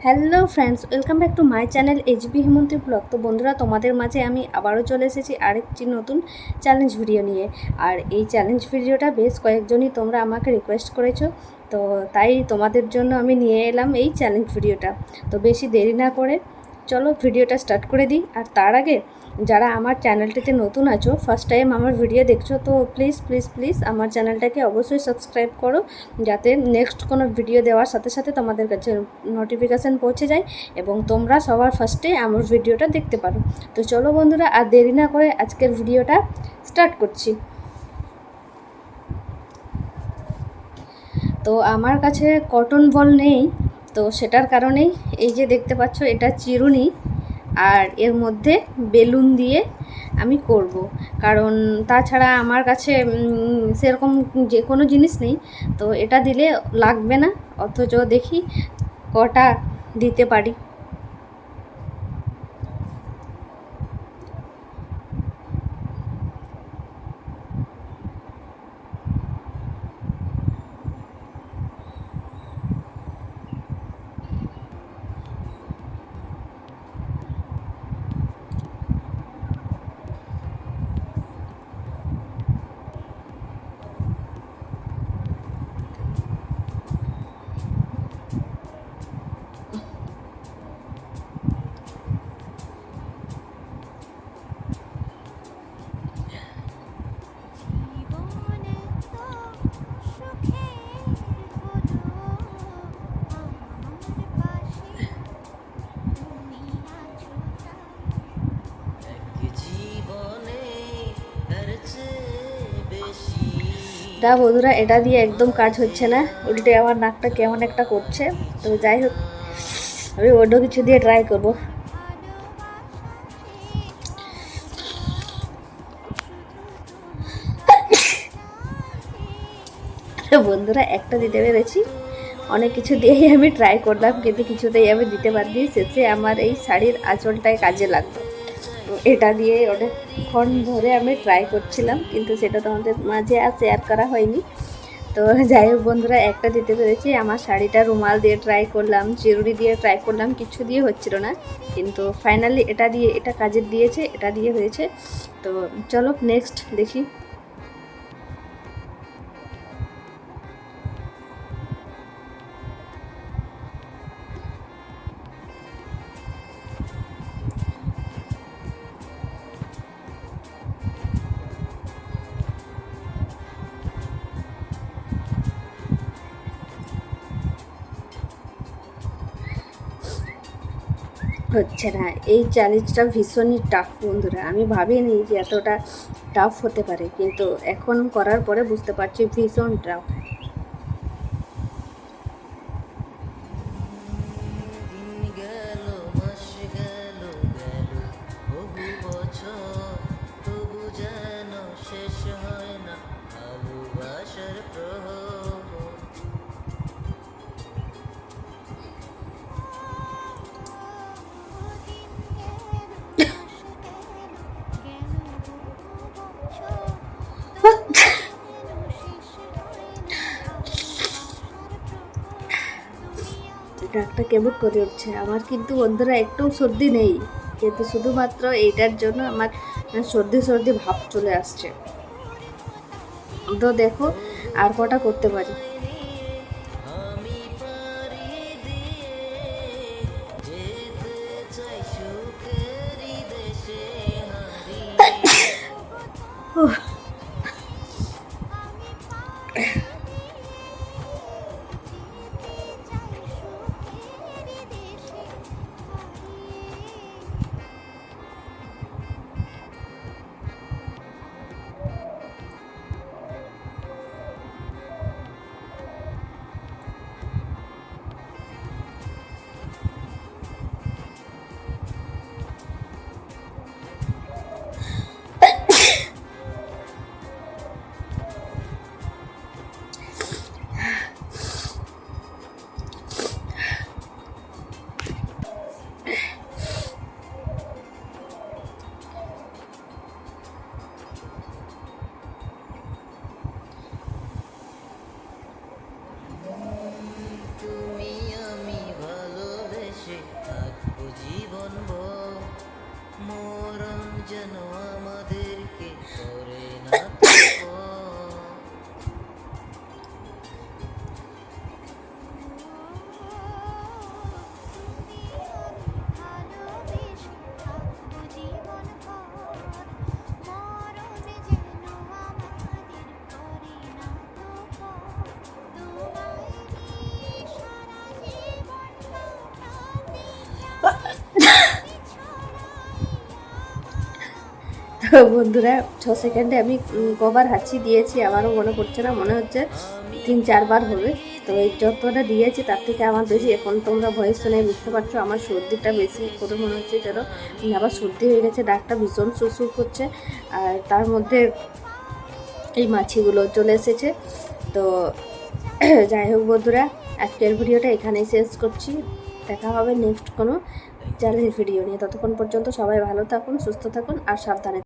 Hello friends, welcome back to my channel hbhemanti blog. তো বন্ধুরা, তোমাদের মাঝে আমি আবারও চলে এসেছি আরেকটি নতুন চ্যালেঞ্জ ভিডিও নিয়ে। আর এই চ্যালেঞ্জ ভিডিওটা বেশ কয়েকজনই তোমরা আমাকে রিকোয়েস্ট করেছো, তো তাই তোমাদের জন্য আমি নিয়ে এলাম এই চ্যালেঞ্জ ভিডিওটা। তো বেশি দেরি না করে চলো ভিডিওটা স্টার্ট করে দিই। আর তার আগে যারা আমার চ্যানেলটিতে নতুন আছো, ফার্স্ট টাইম আমার ভিডিও দেখছো, তো প্লিজ প্লিজ প্লিজ আমার চ্যানেলটাকে অবশ্যই সাবস্ক্রাইব করো, যাতে নেক্সট কোনো ভিডিও দেওয়ার সাথে সাথে তোমাদের কাছে নোটিফিকেশান পৌঁছে যায় এবং তোমরা সবার ফার্স্টে আমার ভিডিওটা দেখতে পারো। তো চলো বন্ধুরা, আর দেরি না করে আজকের ভিডিওটা স্টার্ট করছি। তো আমার কাছে কটন বল নেই, তো সেটার কারণেই এই যে দেখতে পাচ্ছ, এটা চিরুনি আর এর মধ্যে বেলুন দিয়ে আমি করব। কারণ তাছাড়া আমার কাছে সেরকম যে কোনো জিনিস নেই, তো এটা দিলে লাগবে না, অথচ দেখি কটা দিতে পারি। তা বন্ধুরা, এটা দিয়ে একদম কাজ হচ্ছে না, উল্টে আমার নাকটা কেমন একটা করছে। তো যাই হোক, আমি অন্য কিছু দিয়ে ট্রাই করব। বন্ধুরা, একটা দিতে পেরেছি। অনেক কিছু দিয়েই আমি ট্রাই করলাম, কিন্তু কিছুতেই আমি দিতে পারিনি। শেষে আমার এই শাড়ির আঁচলটাই কাজে লাগলো। তো এটা দিয়ে অনেকক্ষণ ধরে আমি ট্রাই করছিলাম, কিন্তু সেটা তোমাদের মাঝে আর শেয়ার করা হয়নি। তো যাই হোক বন্ধুরা, একটা দিতে পেরেছি। আমার শাড়িটা রুমাল দিয়ে ট্রাই করলাম, চিরুনি দিয়ে ট্রাই করলাম, কিছু দিয়ে হচ্ছিল না, কিন্তু ফাইনালি এটা দিয়ে, এটা কাজের দিয়েছে, এটা দিয়ে হয়েছে। তো চলো নেক্সট দেখি। হচ্ছে না, এই চ্যালেঞ্জটা ভীষণই টাফ বন্ধুরা। আমি ভাবিনি যে এতটা টাফ হতে পারে, কিন্তু এখন করার পরে বুঝতে পারছি ভীষণ টাফ। ডাকটা কেমন করে উঠছে আমার, কিন্তু বন্ধুরা একটু সর্দি নেই, কিন্তু শুধুমাত্র এইটার জন্য আমার সর্দি সর্দি ভাব চলে আসছে। তো দেখো আর কটা করতে পারি। বন্ধুরা 6 সেকেন্ডে আমি কবার হাঁচি দিয়েছি আমারও মনে পড়ছে না, মনে হচ্ছে 3-4 বার হবে। তো এই যতটা দিয়েছি তার থেকে আমার বেশি, এখন তোমরা ভয়েস শুনে বুঝতে পারছো আমার সর্দিটা বেশি করে মনে হচ্ছে, যেন আবার সর্দি হয়ে গেছে, ডাকটা ভীষণ সুরসুর করছে। আর তার মধ্যে এই মাছিগুলো চলে এসেছে। তো যাই হোক বন্ধুরা, আজকের ভিডিওটা এখানেই শেষ করছি। দেখা হবে নেক্সট কোনো চ্যালেঞ্জ ভিডিও নিয়ে। ততক্ষণ পর্যন্ত সবাই ভালো থাকুন, সুস্থ থাকুন আর সাবধানে।